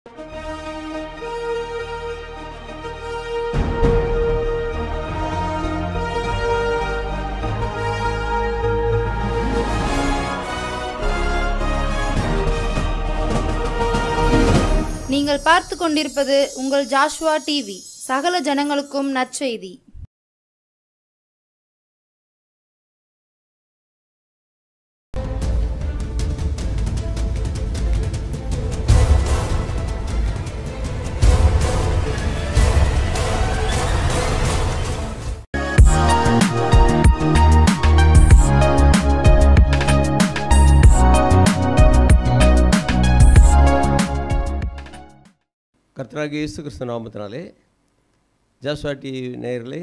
நீங்கள் பார்த்து கொண்டிருப்பது உங்கள் ஜாஷ்வா டிவி. சகல ஜனங்களுக்கும் நற்செய்தி. கர்த்தராகிய இயேசு கிறிஸ்து நாமத்தினாலே ஜாஷ்வா டிவி நேயர்களே,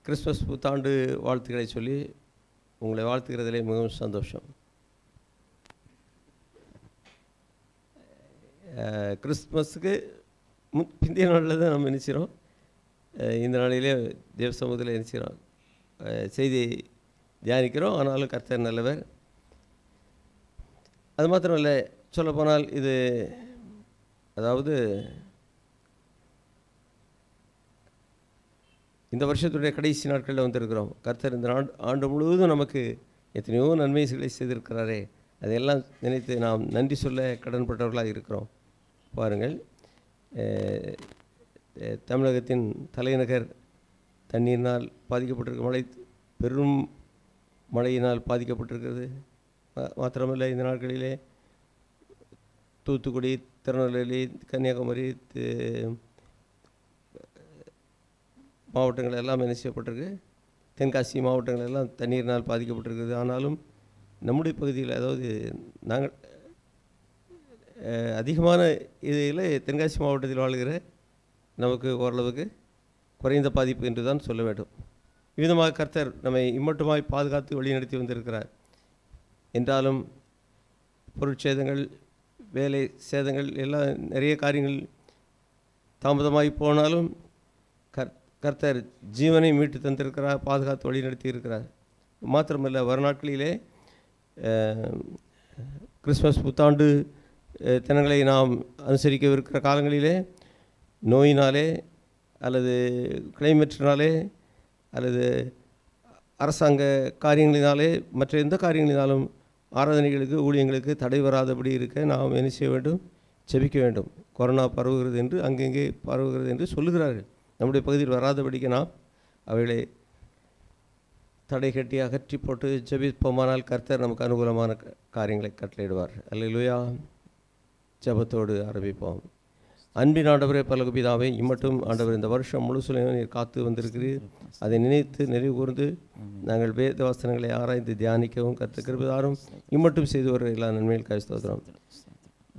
கிறிஸ்மஸ் புத்தாண்டு வாழ்த்துக்களை சொல்லி உங்களை வாழ்த்துக்கிறதிலே மிகவும் சந்தோஷம். கிறிஸ்மஸுக்கு பிந்தைய நாளில் தான் நம்ம நினைச்சிரோம். இந்த நாளிலே தேவ சமூகத்தில் நினைச்சிரோம், செய்தி தியானிக்கிறோம். ஆனாலும் கர்த்தர் நல்லவர். அது மாத்திரம் இல்லை, சொல்லப்போனால் இது அதாவது இந்த வருஷத்துடைய கடைசி நாட்களில் வந்திருக்கிறோம். கர்த்தர் இந்த ஆண்டு முழுவதும் நமக்கு எத்தனையோ நன்மைகளை செய்திருக்கிறாரே, அதையெல்லாம் நினைத்து நாம் நன்றி சொல்ல கடன்பட்டவர்களாக இருக்கிறோம். பாருங்கள், தமிழகத்தின் தலைநகர் தண்ணீரினால் பாதிக்கப்பட்டிருக்க பெரும் மழையினால் பாதிக்கப்பட்டிருக்கிறது. மாத்திரமல்ல, இந்த நாட்களிலே தூத்துக்குடி, திருநெல்வேலி, கன்னியாகுமரி மாவட்டங்கள் எல்லாம் என்ன செய்யப்பட்டிருக்கு, தென்காசி மாவட்டங்கள் எல்லாம் தண்ணீரினால் பாதிக்கப்பட்டிருக்கிறது. ஆனாலும் நம்முடைய பகுதியில், அதாவது நாங்கள் அதிகமான இதில் தென்காசி மாவட்டத்தில் வாழ்கிற நமக்கு ஓரளவுக்கு குறைந்த பாதிப்பு என்று தான் சொல்ல வேண்டும். இவ்விதமாக கர்த்தர் நம்மை இம்மட்டுமாய் பாதுகாத்து வழிநடத்தி வந்திருக்கிறார். என்றாலும் பொருட்சேதங்கள், வேலை சேதங்கள் எல்லாம் நிறைய காரியங்கள் தாமதமாகி போனாலும் கர்த்தர் ஜீவனை மீட்டு தந்திருக்கிறார், பாதுகாத்து வழி நடத்தி இருக்கிறார். மாத்திரமல்ல, வருநாட்களிலே கிறிஸ்மஸ் புத்தாண்டு தினங்களை நாம் அனுசரிக்கவிருக்கிற காலங்களிலே நோயினாலே அல்லது கிளைமேட்டினாலே அல்லது அரசாங்க காரியங்களினாலே மற்ற எந்த காரியங்களினாலும் ஆராதனைகளுக்கு, ஊழியங்களுக்கு தடை வராதபடி இருக்க நாம் என்ன செய்ய வேண்டும்? செபிக்க வேண்டும். கொரோனா பரவுகிறது என்று, அங்கங்கே பரவுகிறது என்று சொல்லுகிறார்கள். நம்முடைய பகுதியில் வராதபடிக்கு நாம் அவைகளை தடை கட்டி அகற்றி போட்டு ஜெபிப்போமானால் கர்த்தர் நமக்கு அனுகூலமான காரியங்களை கட்டளையிடுவார். அல்லேலூயா. ஜெபத்தோடு ஆரம்பிப்போம். அன்பின் ஆண்டவரே, பரலோக பிதாவே, இம்மட்டும் ஆண்டவர் இந்த வருஷம் முழுசுலையும் நீர் காத்து வந்திருக்கிறீர். அதை நினைத்து நிறைவு கூர்ந்து நாங்கள் வேத வசனங்களை ஆராய்ந்து தியானிக்கவும் கர்த்தர் கிருபைதாரும் இம்மட்டும் செய்து வர எல்லா நன்மையில் கழித்துகிறோம்.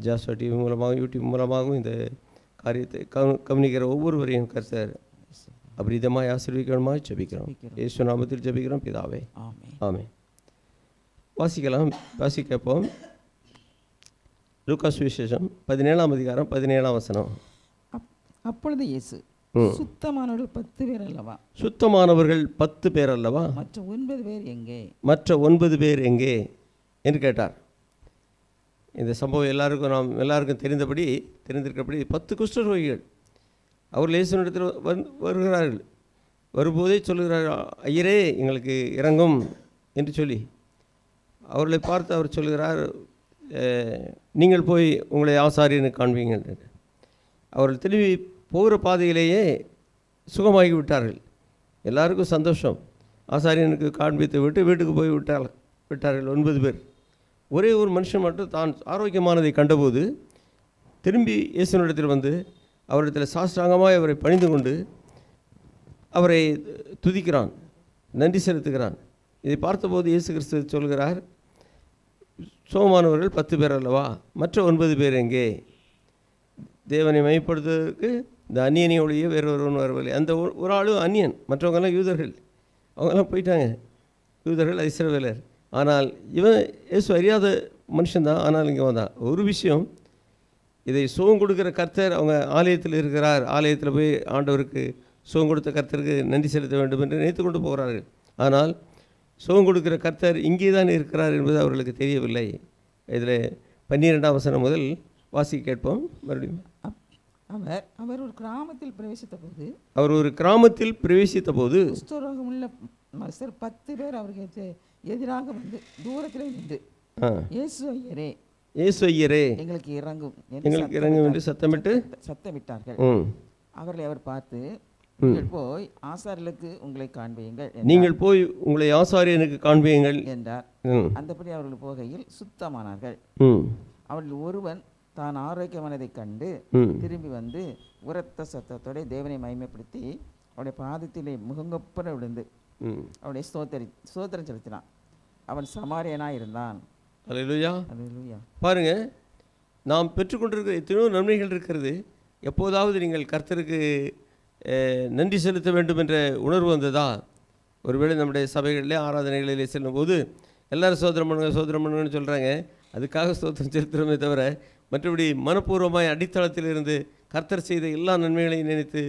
ஜாஷ்வா டிவி மூலமாகவும் யூடியூப் மூலமாகவும் இந்த காரியத்தை கவனிக்கிற ஒவ்வொருவரையும் கர்த்தர் அபரிதமாய் ஆசீர்வதிக்கணுமாய் ஜெபிக்கிறோம். இயேசு நாமத்தில் ஜெபிக்கிறோம் பிதாவே, ஆமென். வாசிக்கப்போம். லூக்கா சுவிசேஷம் 17ஆம் அதிகாரம் 17ஆம் வசனம். அப்பொழுது இயேசு, சுத்தமானவர்கள் 10 பேர் அல்லவா? சுத்தமானவர்கள் 10 பேர் அல்லவா? மற்ற 9 பேர் எங்கே? மற்ற 9 பேர் எங்கே என்று கேட்டார். இந்த சம்பவம் எல்லாருக்கும் தெரிந்திருக்கிறபடி 10 குஷ்டரோகிகள் அவர்கள் இயேசுவினிடத்தில் வருகிறார்கள். வரும்போதே சொல்லுகிறார்கள், ஐயரே எங்களுக்கு இறங்கும் என்று சொல்லி அவர்களை பார்த்து அவர் சொல்லுகிறார், நீங்கள் போய் உங்களை ஆசாரியனுக்கு காண்பீங்க. அவர்கள் திரும்பி போகிற பாதையிலேயே சுகமாகி விட்டார்கள். எல்லாருக்கும் சந்தோஷம். ஆசாரியனுக்கு காண்பித்து விட்டு வீட்டுக்கு போய் விட்டார்கள் 9 பேர். ஒரே ஒரு மனுஷன் மட்டும் தான் ஆரோக்கியமானதை கண்டபோது திரும்பி இயேசுவினிடத்தில் வந்து அவரிடத்தில் சாஷ்டாங்கமாய் அவரை பணிந்து கொண்டு அவரை துதிக்கிறான், நன்றி செலுத்துகிறான். இதை பார்த்தபோது இயேசு கிறிஸ்து சொல்கிறார், சுகமானவர்கள் 10 பேர் அல்லவா? மற்ற 9 பேர் எங்கே? தேவனை மையப்படுத்துவதற்கு இந்த அந்நியனை ஒழிய வேறொருவன் வரவில்லை. அந்த ஒரு ஆளும் அந்நியன், மற்றவங்கெல்லாம் யூதர்கள். அவங்கெல்லாம் போயிட்டாங்க. யூதர்கள், இஸ்ரவேலர். ஆனால் இவன் இயேசு அறியாத மனுஷன்தான். ஆனால் இங்கே வந்தான். ஒரு விஷயம், இதை சுகம் கொடுக்குற கர்த்தர் அவங்க ஆலயத்தில் இருக்கிறார். ஆலயத்தில் போய் ஆண்டவருக்கு சுகம் கொடுத்த கர்த்தருக்கு நன்றி செலுத்த வேண்டும் என்று நினைத்து கொண்டு போகிறார்கள். ஆனால் சுகம் கொடுக்கிற கர்த்தர் இங்கே தான் இருக்கிறார் என்பது அவர்களுக்கு தெரியவில்லை. இதில் 12ஆம் வசனம் முதல் வாசி கேட்போம் மறுபடியும். அவர் ஒரு கிராமத்தில் பிரவேசித்த போது அவர் ஒரு கிராமத்தில் பிரவேசித்த போது குஷ்டரோகமுள்ள 10 பேர் அவருக்கு எதிராக வந்து தூரத்தில் நின்று இயேசு ஐயரே, இயேசு ஐயரே, எங்களுக்கு இறங்கும் என்று சத்தமிட்டார்கள். அவர்களை அவர் பார்த்து, நீங்கள் போய் ஆசாரியர்களுக்கு உங்களை காண்பியுங்கள், நீங்கள் போய் உங்களை ஆசாரியனுக்கு காண்பியுங்கள் என்றார். அந்தபடி அவர்கள் போகையில் சுத்தமானார்கள். அவர்கள் ஒருவன் தான் ஆரோக்கியமானதைக் கண்டு திரும்பி வந்து உரத்த சத்தத்தோட தேவனை மகிமைப்படுத்தி அவருடைய பாதத்திலே முகங்கொப்பர விழுந்து அவருடைய ஸ்தோத்திரம் செலுத்தினான். அவன் சமாரியனாக இருந்தான். அல்லேலூயா. அல்லேலூயா. பாருங்க, நாம் பெற்றுக்கொண்டிருக்கிற எத்தனையோ நன்மைகள் இருக்கிறது. எப்போதாவது நீங்கள் கர்த்தருக்கு நன்றி செலுத்த வேண்டும் என்ற உணர்வு வந்ததா? ஒருவேளை நம்முடைய சபைகளிலே ஆராதனைகளிலே செல்லும்போது எல்லோரும் சோதரம் பண்ணுங்கன்னு சொல்கிறாங்க. அதுக்காக ஸ்தோத்திரம் செலுத்துகிறோமே தவிர மற்றபடி மனப்பூர்வமாய் அடித்தளத்தில் இருந்து கர்த்தர் செய்த எல்லா நன்மைகளையும் நினைத்து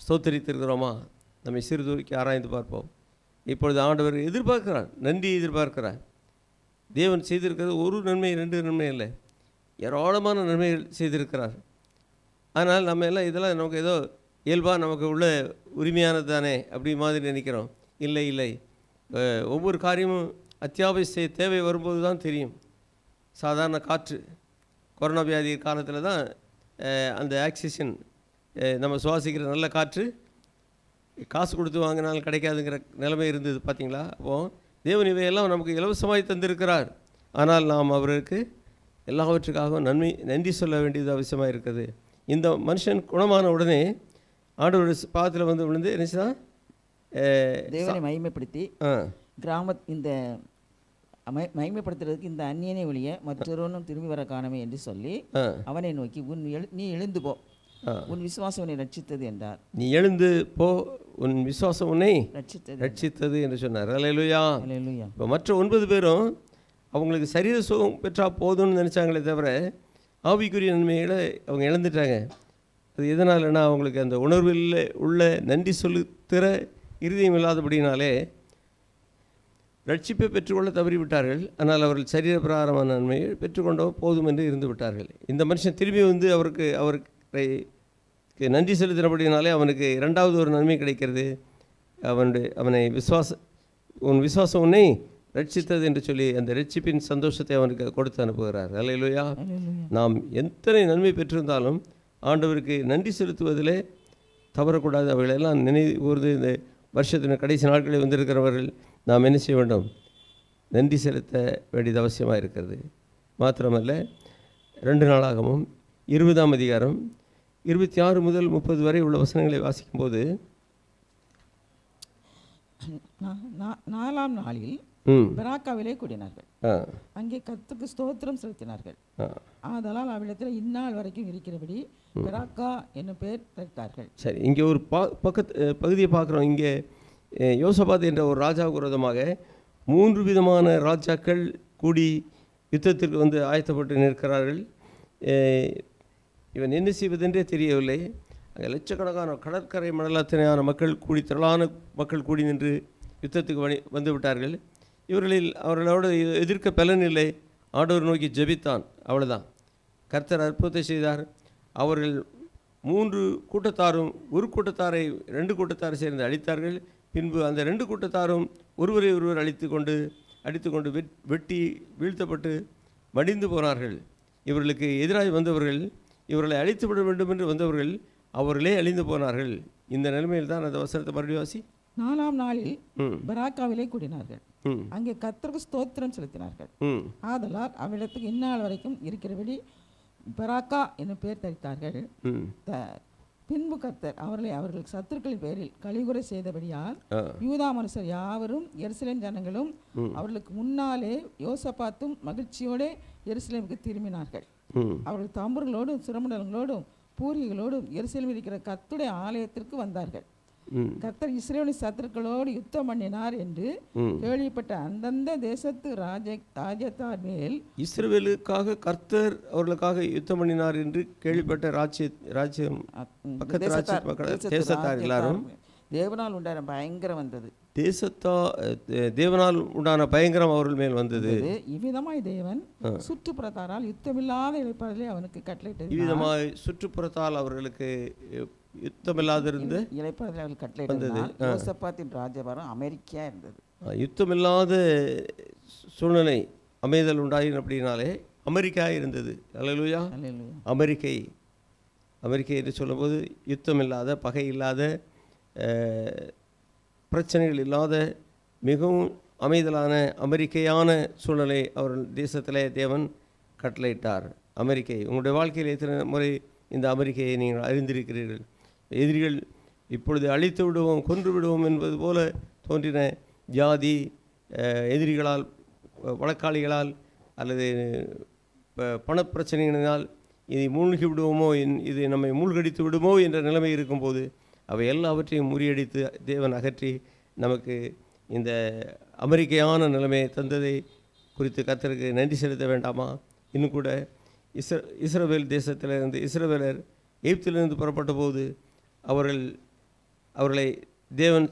ஸ்தோத்தரித்திருக்கிறோமா? நம்மை சிறுதூக்கி ஆராய்ந்து பார்ப்போம். இப்பொழுது ஆண்டவர் எதிர்பார்க்கிறார், நன்றி எதிர்பார்க்கிறார். தேவன் செய்திருக்கிறது ஒரு நன்மை 2 நன்மை இல்லை, ஏராளமான நன்மைகள் செய்திருக்கிறார். ஆனால் நம்ம எல்லாம் இதெல்லாம் நமக்கு ஏதோ இயல்பாக நமக்கு உள்ள உரிமையானது தானே அப்படி மாதிரி நினைக்கிறோம். இல்லை, ஒவ்வொரு காரியமும் அத்தியாவசிய தேவை வரும்போது தான் தெரியும். சாதாரண காற்று, கொரோனா வியாதி காலத்தில் தான் அந்த ஆக்சிஜன் நம்ம சுவாசிக்கிற நல்ல காற்று காசு கொடுத்து வாங்கினாலும் கிடைக்காதுங்கிற நிலைமை இருந்தது, பார்த்தீங்களா? அப்போது தேவன் இவையெல்லாம் நமக்கு இலவசமாய் தந்திருக்கிறார். ஆனால் நாம் அவருக்கு எல்லாவற்றுக்காகவும் நன்றி சொல்ல வேண்டியது அவசியமாக இருக்குது. இந்த மனுஷன் குணமான உடனே ஆண்டவர் பாதத்தில் வந்து விழுந்து என்னச்சுதான் தேவனை மகிமைப்படுத்தி இந்த மகிமைப்படுத்துறதுக்கு இந்த அந்நியனை ஒழிய மற்றொருவனும் திரும்பி வர காணமே என்று சொல்லி அவனை நோக்கி, நீ எழுந்து போ, உன் விசுவாசம் உன்னை ரட்சித்தது என்றார். நீ எழுந்து போ, உன் விசுவாசம் உன்னை ரட்சித்தது என்று சொன்னார். அல்லேலூயா. இப்போ மற்ற 9 பேரும் அவங்களுக்கு சரீர சுகம் பெற்றா போதும்னு நினச்சாங்களே தவிர ஆவிக்குரிய நன்மைகளை அவங்க இழந்துட்டாங்க. அது எதனாலன்னா அவங்களுக்கு அந்த உணர்வில் உள்ள நன்றி செலுத்துகிற இருதயம் இல்லாதபடினாலே ரட்சிப்பை பெற்றுக்கொள்ள தவறிவிட்டார்கள். ஆனால் அவர்கள் சரீர பிரகாரமான நன்மையை பெற்றுக்கொண்டோ போதும் என்று இருந்து விட்டார்கள். இந்த மனுஷன் திரும்பி வந்து அவருக்கு நன்றி செலுத்தினபடினாலே அவனுக்கு 2வது ஒரு நன்மை கிடைக்கிறது. அவனை உன் விசுவாசம் உன்னை ரட்சித்தது என்று சொல்லி அந்த ரட்சிப்பின் சந்தோஷத்தை அவனுக்கு கொடுத்து அனுப்புகிறார். அல்லேலூயா. நாம் எத்தனை நன்மை பெற்றிருந்தாலும் ஆண்டவருக்கு நன்றி செலுத்துவதிலே தவறக்கூடாது. அவைகளெல்லாம் நினைவு கூர்ந்து இந்த வருஷத்தின் கடைசி நாட்களில் வந்திருக்கிறவர்கள் நாம் என்ன செய்ய வேண்டும்? நன்றி செலுத்த வேண்டியது அவசியமாக இருக்கிறது. மாத்திரமல்ல, 2 நாளாகவும் 20ஆம் அதிகாரம் 26 முதல் 30 வரை உள்ள வசனங்களை வாசிக்கும்போது, 4ஆம் நாளில் பெராக்காவிலே கூடினார்கள். அங்கே கர்த்தருக்கு ஸ்தோத்திரம் செலுத்தினார்கள். ஆதலால் அவ்விடத்தில் இந்நாள் வரைக்கும் இருக்கிறபடி பெராக்கா என்னும் பெயர் வைத்தார்கள். சரி, இங்கே ஒரு பகுதியை பார்க்குறோம். இங்கே யோசபாத் என்ற ஒரு ராஜாவுக்கு விரோதமாக 3 விதமான ராஜாக்கள் கூடி யுத்தத்திற்கு வந்து ஆயத்தப்பட்டு நிற்கிறார்கள். இவன் என்ன செய்வதென்றே தெரியவில்லை. அங்கே லட்சக்கணக்கான கடற்கரை மண்டலத்தினான திரளான மக்கள் கூடி நின்று யுத்தத்துக்கு வந்து விட்டார்கள். அவர்களோடு எதிர்க்க பலன் இல்லை. ஆண்டவர் நோக்கி ஜெபித்தான், அவ்வளோதான். கர்த்தர் அற்புதத்தை செய்தார். அவர்கள் 3 கூட்டத்தாரும் ஒரு கூட்டத்தாரை 2 கூட்டத்தாரை சேர்ந்து அழித்தார்கள். பின்பு அந்த 2 கூட்டத்தாரும் ஒருவரை ஒருவர் அடித்துக்கொண்டு வெட்டி வீழ்த்தப்பட்டு மடிந்து போனார்கள். இவர்களுக்கு எதிராக வந்தவர்கள், இவர்களை அழித்துவிட வேண்டும் என்று வந்தவர்கள் அவர்களே அழிந்து போனார்கள். இந்த நிலைமையில் தான் அந்த வசனத்தை மறுபடியும் வாசி. 4ஆம் நாளில் பெராக்காவிலே கூடினார்கள். அங்கே கர்த்தருக்கு ஸ்தோத்திரம் செலுத்தினார்கள். ஆதலால் அவ்விடத்துக்கு இந்நாள் வரைக்கும் இருக்கிறபடி பெராக்கா என்னும் பெயர் தரித்தார்கள். பின்பு கர்த்தர் அவர்கள் சத்துருக்களின் பேரில் கலிகுறை செய்தபடியால் யூதா மனுஷர் யாவரும் எருசலேம் ஜனங்களும் அவர்களுக்கு முன்னாலே யோசபாத்தும் மகிழ்ச்சியோடு எருசலேமுக்கு திரும்பினார்கள். அவர்கள் தம்புர்களோடும் சிரமண்டலங்களோடும் பூரிகளோடும் எருசலேமில் இருக்கிற கர்த்தருடைய ஆலயத்திற்கு வந்தார்கள். கர்த்தர் இஸ்ரவேலின் சத்துருக்களோடு யுத்தம் பண்ணினார் என்று கேள்விப்பட்ட அந்தந்த தேசத்து ராஜ்யத்தார் மேல், இஸ்ரவேலுக்காக கர்த்தர் அவர்களுக்காக யுத்தம் பண்ணினார் என்று கேள்விப்பட்ட ராஜ்யம் தேசத்தார் எல்லாரும் தேவனால் உண்டான பயங்கரம் வந்தது. தேவனால் உண்டான பயங்கரம் அவர்கள் மேல் வந்தது. இவ்விதமாய் தேவன் சுற்றுப்புறத்தாரால் யுத்தமில்லாத இளைப்பாறுதலை அவனுக்கு கட்டளையிட்டது. இவ்விதமாய் சுற்றுப்புறத்தால் அவர்களுக்கு யுத்தமில்லாதிருந்து இளைப்பாறுதலை அவர்கள் கட்டளையிட்டது. யோசபாத்தின் ராஜ்யபாரம் அமெரிக்கா இருந்தது. யுத்தமில்லாத சூழ்நிலை அமைதல் உண்டாயின் அப்படின்னாலே அமெரிக்கா இருந்தது. அல்லேலூயா. அமெரிக்கை என்று சொல்லும்போது யுத்தம் இல்லாத, பகை இல்லாத, பிரச்சனைகள் இல்லாத மிகவும் அமைதலான அமெரிக்கையான சூழ்நிலை அவர்கள் தேசத்திலே தேவன் கட்டளையிட்டார். அமெரிக்கை உங்களுடைய வாழ்க்கையில் எத்தனை முறை இந்த அமெரிக்கையை நீங்கள் அறிந்திருக்கிறீர்கள்? எதிரிகள் இப்பொழுது அழித்து விடுவோம், கொன்று விடுவோம் என்பது போல தோன்றின ஜாதி எதிரிகளால், வழக்காளிகளால் அல்லது பணப்பிரச்சனைகளினால் இதை மூழ்கி விடுவோமோ, இது நம்மை மூழ்கடித்து விடுமோ என்ற நிலைமை இருக்கும்போது அவை எல்லாவற்றையும் முறியடித்து தேவன் அகற்றி நமக்கு இந்த அமெரிக்கையான நிலைமையை தந்ததை குறித்து கர்த்தருக்கு நன்றி செலுத்த வேண்டாமா? இன்னும் கூட இஸ்ரவேல் தேசத்திலிருந்து இஸ்ரவேலர் எகிப்திலிருந்து புறப்பட்ட போது அவர்களை தேவன்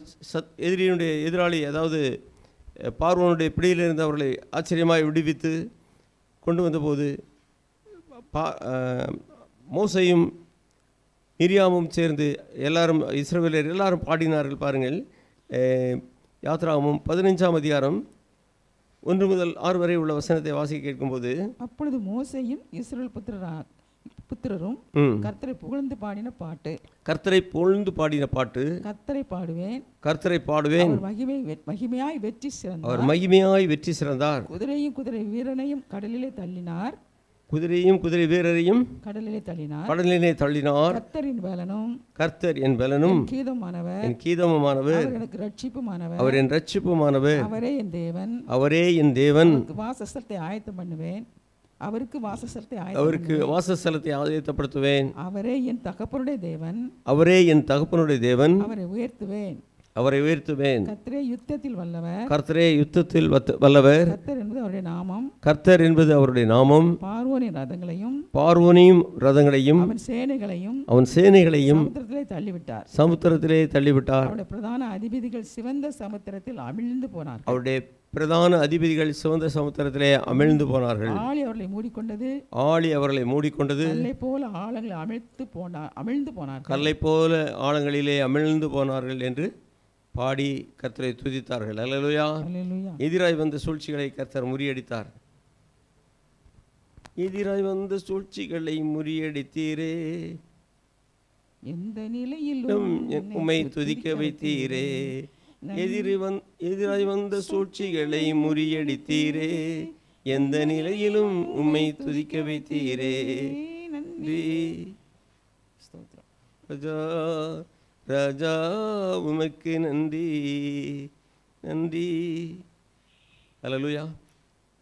எதிரியினுடைய எதிராளி, அதாவது பார்வோனுடைய பிடியிலிருந்து அவர்களை ஆச்சரியமாய் விடுவித்து கொண்டு வந்தபோது மோசையும் மிரியாமும் சேர்ந்து எல்லாரும் இஸ்ரவேலர் எல்லாரும் பாடினார்கள். பாருங்கள், யாத்ராகமம் 15ஆம் அதிகாரம் 1 முதல் 6 வரை உள்ள வசனத்தை வாசிக்க கேட்கும்போது, அப்பொழுது மோசையும் இஸ்ரவேல் புத்திரரும் கர்த்தரை புகழ்ந்து பாடின பாட்டு, கர்த்தரை புகழ்ந்து பாடின பாட்டு, கர்த்தரை பாடுவேன், மகிமையாய் வெற்றி சிறந்தார், அவர் மகிமையாய் வெற்றி சிறந்தார், குதிரையும் குதிரை வீரனையும் கடலிலே தள்ளினார், குதிரையும் குதிரை வீரரையும் கடலிலே தள்ளினார், கர்த்தர் என் பலனும் என் கீதமுமானவர், எனக்கு ரட்சிப்புமானவர், அவர் என் ரட்சிப்புமானவர், அவரே என் தேவன், அவரே என் தேவன், வாசஸ்தலத்தை ஆயத்தம் பண்ணுவேன், அவருக்கு வாசஸ்தலத்தை ஆயத்தப்படுத்துவேன், அவரே என் தகப்பனுடைய தேவன், அவரே என் தகப்பனுடைய தேவன், அவரை உயர்த்துவேன், கர்த்தரே யுத்தத்தில் வல்லவர், கர்த்தர் என்பது அவருடைய நாமம், கர்த்தர் என்பது அவருடைய நாமம், பார்வோனின் ரதங்களையும் அவன் சேனைகளையும் சமுத்திரத்திலே தள்ளிவிட்டார், அவருடைய பிரதான அதிபதிகள் சிவந்த சமுத்திரத்தில் அமிழ்ந்து போனார்கள், அவருடைய பிரதான அதிபதிகள் சிவந்த சமுத்திரத்திலே அமிழ்ந்து போனார்கள், ஆழி அவர்களை மூடிக்கொண்டது, கல்லை போல ஆழங்களிலே அமிழ்ந்து போனார்கள் என்று பாடி கர்த்தரை துதித்தார்கள். அல்லேலூயா. எதிராய் வந்த சூழ்ச்சிகளை கர்த்தர் முறியடித்தார். எதிராய் வந்த சூழ்ச்சிகளை முறியடித்தீரே, எந்த நிலையிலும் உம்மை துதிக்க வைத்தீரே, எதிராய் வந்த சூழ்ச்சிகளை முறியடித்தீரே, எந்த நிலையிலும் உம்மை துதிக்க வைத்தீரே, நன்றி ராஜா உமக்கு நன்றி நன்றி. அல்லேலூயா.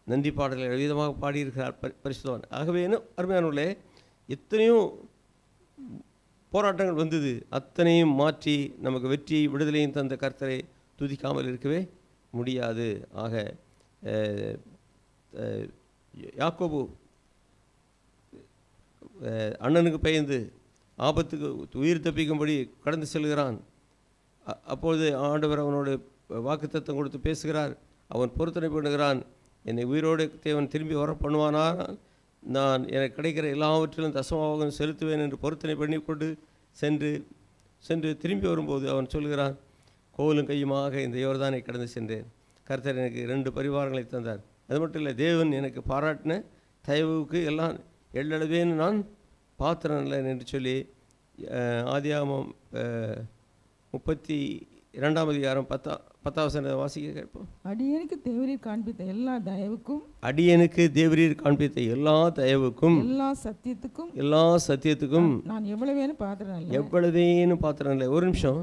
நன்றி பாடல்கள் விதமாக பாடியிருக்கிறார் பரிசுத்தவான். ஆகவே என்ன அருமையானவர்களே, எத்தனையோ போராட்டங்கள் வந்தது, அத்தனையும் மாற்றி நமக்கு வெற்றியை விடுதலையும் தந்த கர்த்தரை துதிக்காமல் இருக்கவே முடியாது. ஆக யாக்கோபு அண்ணனுக்கு பயந்து ஆபத்துக்கு உயிர் தப்பிக்கும்படி கடந்து செல்கிறான். அப்பொழுது ஆண்டவர் அவனோடு வாக்குத்தத்தம் கொடுத்து பேசுகிறார். அவன் பொருத்தனை பண்ணுகிறான், என்னை உயிரோடு தேவன் திரும்பி வர பண்ணுவானால் நான் எனக்கு கிடைக்கிற எல்லாவற்றிலும் தசமபாகம் செலுத்துவேன் என்று பொருத்தனை பண்ணி கொண்டு சென்று திரும்பி வரும்போது அவன் சொல்கிறான், கோலும் கையுமாக இந்த யோர்தானை கடந்து சென்றேன், கர்த்தர் எனக்கு 2 பரிவாரங்களை தந்தார், அது மட்டும் இல்லை தேவன் எனக்கு பாராட்டின தயவுக்கு எல்லாம் எள்ளளவேன்னு நான் பாத்திரம் இல்லை என்று சொல்லி ஆதியாகமம் 32ஆம் அதிகாரம் 10ஆம் வசனத்தை வாசிக்க கேட்போம். அடியேனுக்கு தேவரீர் காண்பித்த எல்லா தயவுக்கும், அடியேனுக்கு தேவரீர் காண்பித்த எல்லா தயவுக்கும், எல்லா சத்தியத்துக்கும் நான் எவ்வளவேனும் பாத்திரம் இல்லை. ஒரு நிமிஷம்,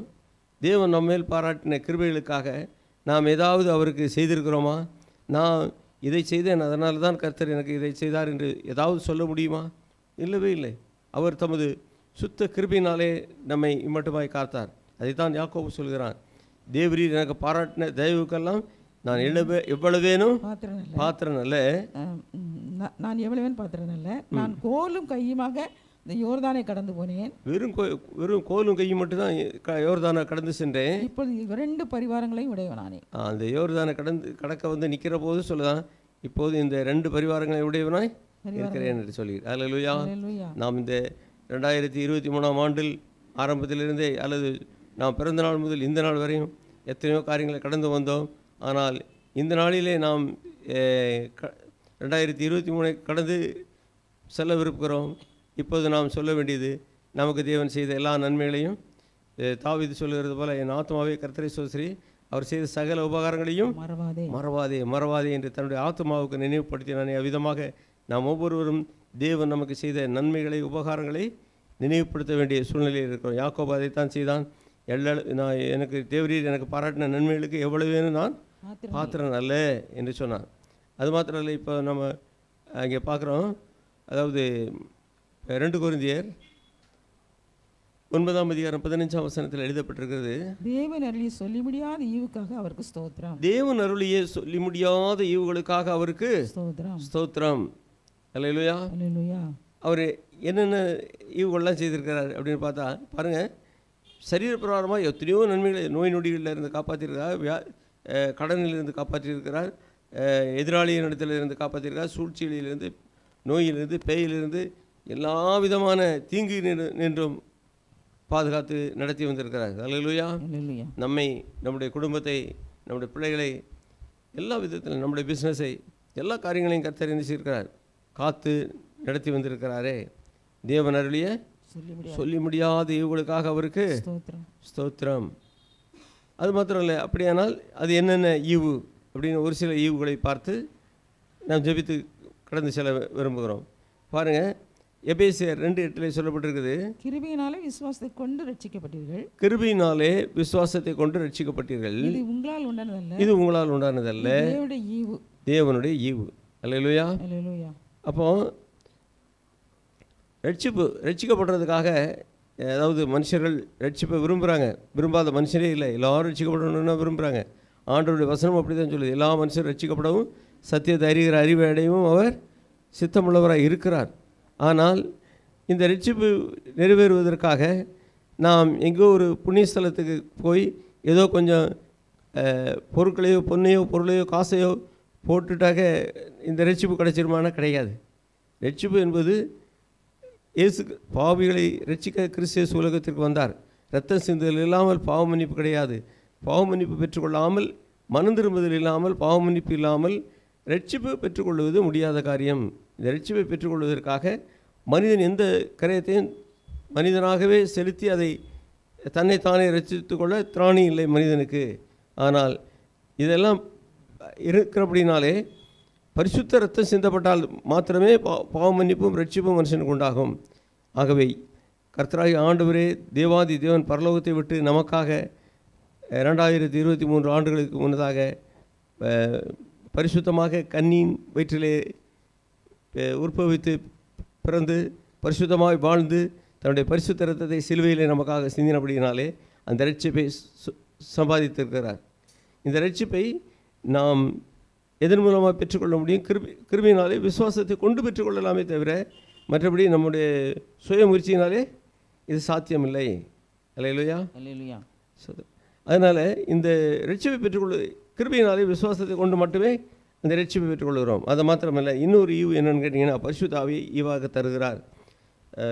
தேவன் நம்ம மேல் பாராட்டின கிருபைகளுக்காக நாம் ஏதாவது அவருக்கு செய்திருக்கிறோமா? நான் இதை செய்தேன் அதனால தான் கர்த்தர் எனக்கு இதை செய்தார் என்று ஏதாவது சொல்ல முடியுமா? இல்லவே இல்லை. அவர் தமது சுத்த கிருபையினாலே நம்மை இம்மட்டுமாய் காத்தார். அதைத்தான் யாக்கோபு சொல்கிறான், தேவரீர் எனக்கு பாராட்டின தயவுக்கெல்லாம் நான் எவ்வளவேனும் பாத்திரம் அல்ல, நான் எவ்வளவேனும் பாத்திரம் அல்ல, நான் கோலும் கையுமாக இந்த யோர்தானை கடந்து போனேன். வெறும் கோலும் கையும் மட்டும்தான் யோர்தானை கடந்து சென்றேன். இப்பொழுது 2 பரிவாரங்களையும் உடையவனானே. அந்த யோர்தானை கடக்க வந்து நிற்கிற போது சொல்லுதான், இப்போது இந்த 2 பரிவாரங்களை உடையவனாய் இருக்கிறேன் என்று சொல்லி. அல்லேலூயா. நாம் இந்த 2023ஆம் ஆண்டில் ஆரம்பத்திலிருந்தே அல்லது நாம் பிறந்த நாள் முதல் இந்த நாள் வரையும் எத்தனையோ காரியங்களை கடந்து வந்தோம். ஆனால் இந்த நாளிலே நாம் 2023 கடந்து செல்ல விரும்புகிறோம். இப்போது நாம் சொல்ல வேண்டியது, நமக்கு தேவன் செய்த எல்லா நன்மைகளையும் தாவீது சொல்லுகிறது போல, என் ஆத்மாவே கர்த்தரை ஸ்தோத்திரி, அவர் செய்த சகல உபகாரங்களையும் மறவாதே என்று தன்னுடைய ஆத்மாவுக்கு நினைவுபடுத்தினானே. அவ்விதமாக நாம் ஒவ்வொருவரும் தேவன் நமக்கு செய்த நன்மைகளை உபகாரங்களை நினைவுபடுத்த வேண்டிய சூழ்நிலையில் இருக்கிறோம். யாக்கோபு அதைத்தான் செய்தான். நான் எனக்கு தேவரீர் எனக்கு பாராட்டின நன்மைகளுக்கு எவ்வளவு வேணும் நான் பாத்திரம் அல்ல என்று சொன்னான். அது மாத்திரம் இல்லை, இப்போ நம்ம அங்கே பார்க்குறோம், அதாவது 2 கொரிந்தியர் 9ஆம் அதிகாரம் 15ஆம் வசனத்தில் எழுதப்பட்டிருக்கிறது, தேவன் அருளிய சொல்லி முடியாத ஈவுக்காக அவருக்கு ஸ்தோத்திரம். தேவன் அருளிய சொல்லி முடியாத ஈவுகளுக்காக அவருக்கு ஸ்தோத்திரம். அல்லேலூயா. அவர் என்னென்ன ஈவுகள்லாம் செய்திருக்கிறார் அப்படின்னு பார்த்தா பாருங்கள், சரீரப்பிரகாரமாக எத்தனையோ நன்மைகளை, நோய் நொடிகளில் இருந்து காப்பாற்றியிருக்கிறார், கடனில் இருந்து காப்பாற்றியிருக்கிறார், எதிராளியின் இடத்துல இருந்து காப்பாற்றியிருக்கிறார், சூழ்ச்சியிலிருந்து, நோயிலிருந்து, பேயிலிருந்து, எல்லா விதமான தீங்கு நின்றும் பாதுகாத்து நடத்தி வந்திருக்கிறார். அல்லேலூயா. நம்மை, நம்முடைய குடும்பத்தை, நம்முடைய பிள்ளைகளை, எல்லா விதத்திலும் நம்முடைய பிஸ்னஸை, எல்லா காரியங்களையும் கர்த்தர் என்ன செய்திருக்கிறார், காத்து நடத்தி வந்திருக்கிறாரே. தேவன் அருளிய சொல்லி முடியாத ஈவுகளுக்காக அவருக்கு ஸ்தோத்திரம். அது மாத்திரம் இல்லை, அப்படியானால் அது என்னென்ன ஈவு அப்படின்னு ஒரு சில ஈவுகளை பார்த்து நாம் ஜெபித்து கடந்து செல்ல விரும்புகிறோம். பாருங்கள், எபேசியர் 2:8 சொல்லப்பட்டிருக்குது, கிருபையினாலே விசுவாசத்தை கொண்டு ரட்சிக்கப்பட்டீர்கள். கிருபையினாலே விசுவாசத்தை கொண்டு ரட்சிக்கப்பட்டீர்கள். இது உங்களால் உண்டானதல்ல, தேவனுடைய ஈவு. அல்லேலூயா. அப்போ ரட்சிக்கப்படுறதுக்காக, அதாவது மனுஷர்கள் ரட்சிப்பை விரும்புகிறாங்க, விரும்பாத மனுஷரே இல்லை, எல்லாரும் ரட்சிக்கப்படணும்னு விரும்புகிறாங்க. ஆண்டவருடைய வசனம் அப்படி தான் சொல்லுது, எல்லா மனுஷரும் ரட்சிக்கப்படவும் சத்தியத்தை அறிகிற அறிவை அடையவும் அவர் சித்தமுள்ளவராக இருக்கிறார். ஆனால் இந்த ரட்சிப்பு நிறைவேறுவதற்காக நாம் எங்கோ ஒரு புண்ணியஸ்தலத்துக்கு போய் ஏதோ கொஞ்சம் பொருட்களையோ, பொண்ணையோ, பொருளையோ, காசையோ போட்டுட்டாக்க இந்த ரட்சிப்பு கிடைச்சிருமானா கிடையாது. ரட்சிப்பு என்பது இயேசு பாவிகளை ரட்சிக்க கிறிஸ்து உலகத்திற்கு வந்தார். இரத்தம் சிந்துதல் இல்லாமல் பாவ மன்னிப்பு கிடையாது. பாவ மன்னிப்பு பெற்றுக்கொள்ளாமல், மனம் திரும்புதல் இல்லாமல், பாவ மன்னிப்பு இல்லாமல் ரட்சிப்பு பெற்றுக்கொள்வது முடியாத காரியம். இந்த ரட்சிப்பை பெற்றுக்கொள்வதற்காக மனிதன் எந்த கரையத்தையும் மனிதனாகவே செலுத்தி அதை தன்னைத்தானே ரட்சித்து கொள்ள திராணி இல்லை மனிதனுக்கு. ஆனால் இதெல்லாம் இருக்கிறபடினாலே பரிசுத்த ரத்தம் சிந்தப்பட்டால் மாத்திரமே பாவ மன்னிப்பும் ரட்சிப்பும் மனுஷனுக்கு உண்டாகும். ஆகவே கர்த்தராகிய ஆண்டவரே, தேவாதி தேவன் பரலோகத்தை விட்டு நமக்காக 2023 ஆண்டுகளுக்கு முன்னதாக பரிசுத்தமாக கன்னியின் வயிற்றிலே உற்பவித்து பிறந்து பரிசுத்தமாய் வாழ்ந்து தன்னுடைய பரிசுத்த ரத்தத்தை சிலுவையிலே நமக்காக சிந்தினபடியினாலே அந்த ரட்சிப்பை சம்பாதித்திருக்கிறார். இந்த ரட்சிப்பை நாம் எதன் மூலமாக பெற்றுக்கொள்ள முடியும்? கிருபையினாலே, விசுவாசத்தை கொண்டு பெற்றுக்கொள்ளலாமே தவிர மற்றபடி நம்முடைய சுய முயற்சியினாலே இது சாத்தியமில்லை. அல்லேலூயா. அதனால் இந்த ரட்சிப்பை பெற்றுக்கொள்ள கிருபையினாலே விசுவாசத்தை கொண்டு மட்டுமே அந்த ரட்சிப்பை பெற்றுக்கொள்கிறோம். அது மாத்திரமல்ல, இன்னொரு ஈவு என்னென்னு கேட்டிங்கன்னா, பரிசுத்த ஆவியை ஈவாக தருகிறார்.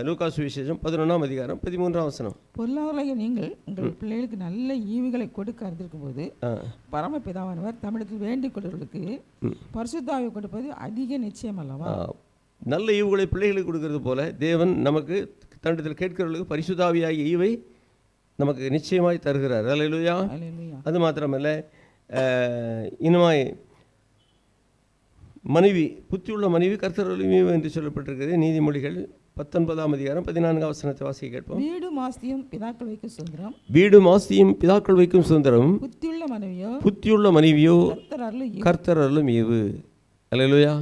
லூக்கா சுவிசேஷம் 11ஆம் அதிகாரம் 13ஆம் வசனம். பொருளாதார நீங்கள் உங்கள் பிள்ளைகளுக்கு நல்ல ஈவுகளை கொடுக்க அறிந்திருக்கும் போது பரமபிதாவானவர் தமிழத்தில் வேண்டிக் கொள்வர்களுக்கு பரிசுத்த ஆவியை கொடுப்பது அதிக நிச்சயம் அல்லவா? நல்ல ஈவுகளை பிள்ளைகளுக்கு கொடுக்கறது போல தேவன் நமக்கு தன்னிடத்தில் கேட்கிறவர்களுக்கு பரிசுத்த ஆவியாகிய ஈவை நமக்கு நிச்சயமாய் தருகிறார். அல்லேலூயா. அது மாத்திரமல்ல, இனிமாய் மனைவி, புத்தியுள்ள மனைவி கர்த்தருடைய ஈவு என்று சொல்லப்பட்டிருக்கிறது. நீதிமொழிகள் 19ஆம் அதிகாரம் 14ஆம் வசனத்தை வாசிக்க கேட்போம். வீடு மாஸ்தியும் பிதாக்கள் வைக்கும் சுதந்திரம், வீடு மாஸ்தியும் பிதாக்கள் வைக்கும் சுதந்திரம், புத்தியுள்ள மனைவியோ கர்த்தர் அருளும் ஈவு. அல்லேலூயா.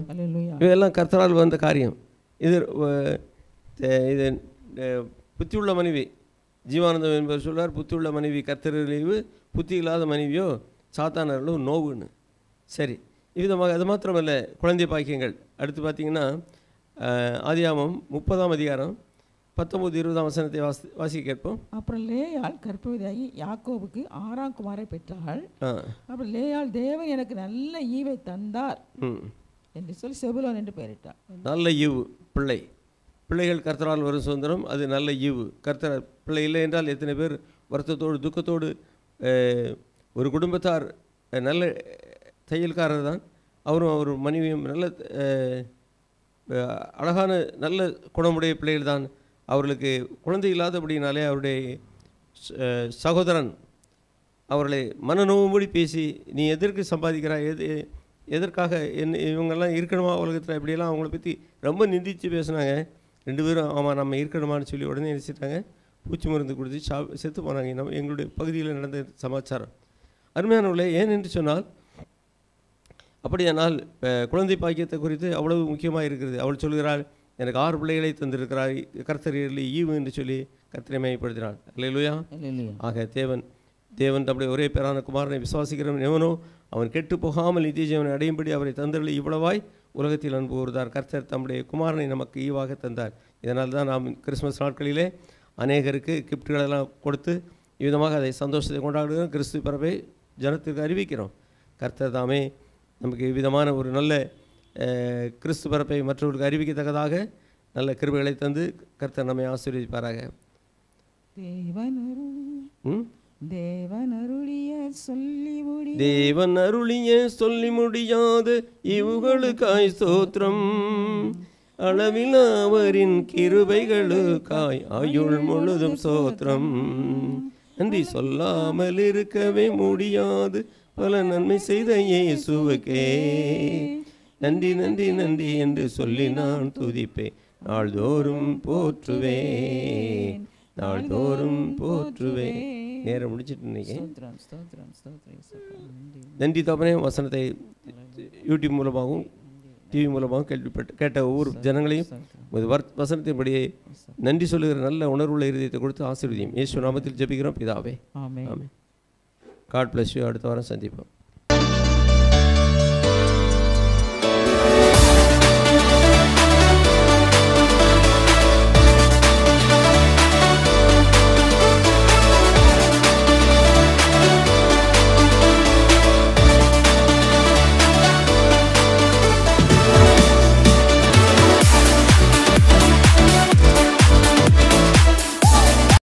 இதெல்லாம் கர்த்தரால் வந்த காரியம். இது புத்தியுள்ள மனைவி, ஜீவானந்தம் என்பவர் சொல்வார், புத்தியுள்ள மனைவி கர்த்தர் ஈவு, புத்தி இல்லாத மனைவியோ சாத்தான் அருளும் நோவுன்னு. சரி, இவ்விதமாக. அது மாத்திரமல்ல, குழந்தை பாக்கியங்கள். அடுத்து பார்த்திங்கன்னா ஆதியாகமம் 30ஆம் அதிகாரம் 19-20 வசனத்தை வாசிக்க கேட்போம். அப்புறம் லேயாள் கர்ப்பவதியாகி யாக்கோபுக்கு 6ஆம் குமாரை பெற்றாள். அப்புறம் லேயாள் தேவன் எனக்கு நல்ல ஈவை தந்தார் என்று சொல்லி செபுலோன் என்று பெயரிட்டார். நல்ல ஈவு பிள்ளைகள் கர்த்தரால் வரும் சுதந்திரம், அது நல்ல ஈவு. கர்த்தர் பிள்ளை இல்லை என்றால் எத்தனை பேர் வருத்தத்தோடு துக்கத்தோடு, ஒரு குடும்பத்தார் நல்ல தையல்காரர் தான், அவரும் அவர் மனைவியும் நல்ல அழகான நல்ல குணமுடைய பிள்ளைகள் தான். அவர்களுக்கு குழந்தை இல்லாதபடினாலே அவருடைய சகோதரன் அவர்களை மனநோவும்படி பேசி, நீ எதற்கு சம்பாதிக்கிறாய், எதற்காக இவங்கெல்லாம் இருக்கணுமா உலகத்தில், இப்படியெல்லாம் அவங்கள பற்றி ரொம்ப நிந்தித்து பேசினாங்க. 2 பேரும் ஆமாம் நம்ம இருக்கணுமான்னு சொல்லி உடனே நினைச்சிட்டாங்க. பூச்சி மருந்து கொடுத்து செத்து போனாங்க. எங்களுடைய பகுதியில் நடந்த சமாச்சாரம். அருமையானவர்களே, ஏன் என்று சொன்னால், அப்படியானால் குழந்தை பாக்கியத்தை குறித்து அவ்வளவு முக்கியமாக இருக்கிறது. அவள் சொல்கிறாள், எனக்கு 6 பிள்ளைகளை தந்திருக்கிறார் கர்த்தர் ஈவு என்று சொல்லி கர்த்தரை மையப்படுத்தினாள். அல்லேலூயா. ஆக தேவன் தம்முடைய ஒரே பேரான குமாரனை விசுவாசிக்கிறவன் எவனோ அவன் கெட்டு போகாமல் நித்திய ஜீவனை அடையும்படி அவரை தந்தருளி இவ்வளவாய் உலகத்தில் அன்பு கூர்ந்தார். கர்த்தர் தம்முடைய குமாரனை நமக்கு ஈவாக தந்தார். இதனால் தான் நாம் கிறிஸ்மஸ் நாட்களிலே அநேகருக்கு கிஃப்ட்களெல்லாம் கொடுத்து இவ்விதமாக அதை சந்தோஷத்தை கொண்டாடுகிறோம். கிறிஸ்து பிறப்பை ஜனத்திற்கு அறிவிக்கிறோம். கர்த்தர் தாமே நமக்கு இவ்விதமான ஒரு நல்ல கிறிஸ்து பிறப்பை மற்றவர்களுக்கு அறிவிக்கத்தக்கதாக நல்ல கிருபைகளை தந்து கர்த்தர் நம்மை ஆசீர்வதிப்பாராக. தேவன் அருளிய சொல்லி முடியாத இவுகளுக்காய் ஸ்தோத்திரம், அளவில் அவரின் கிருபைகளுக்காய் ஆயுள் முழுதும் ஸ்தோத்திரம். நன்றி சொல்லாமல் இருக்கவே முடியாது பல நன்மை செய்த இயேசுவுக்கே நன்றி நன்றி நன்றி என்று சொல்லி நான் துதிப்பேன். நாள்தோறும் போற்றுவேன், நாள்தோறும் போற்றுவேன். நேரம் முடிச்சுட்டு இன்னைக்கு நன்றி தப்பனே வசனத்தை யூடியூப் மூலமாகவும் டிவி மூலமாகவும் கேட்ட ஒவ்வொரு ஜனங்களையும் வசனத்தின்படியே நன்றி சொல்லுகிற நல்ல உணர்வுள்ள இருதயத்தை கொடுத்து ஆசீர்வதியும். இயேசு நாமத்தில் ஜெபிக்கிறோம் பிதாவே. ஆமென். God bless you. அடுத்த வாரம் சந்திப்போம்.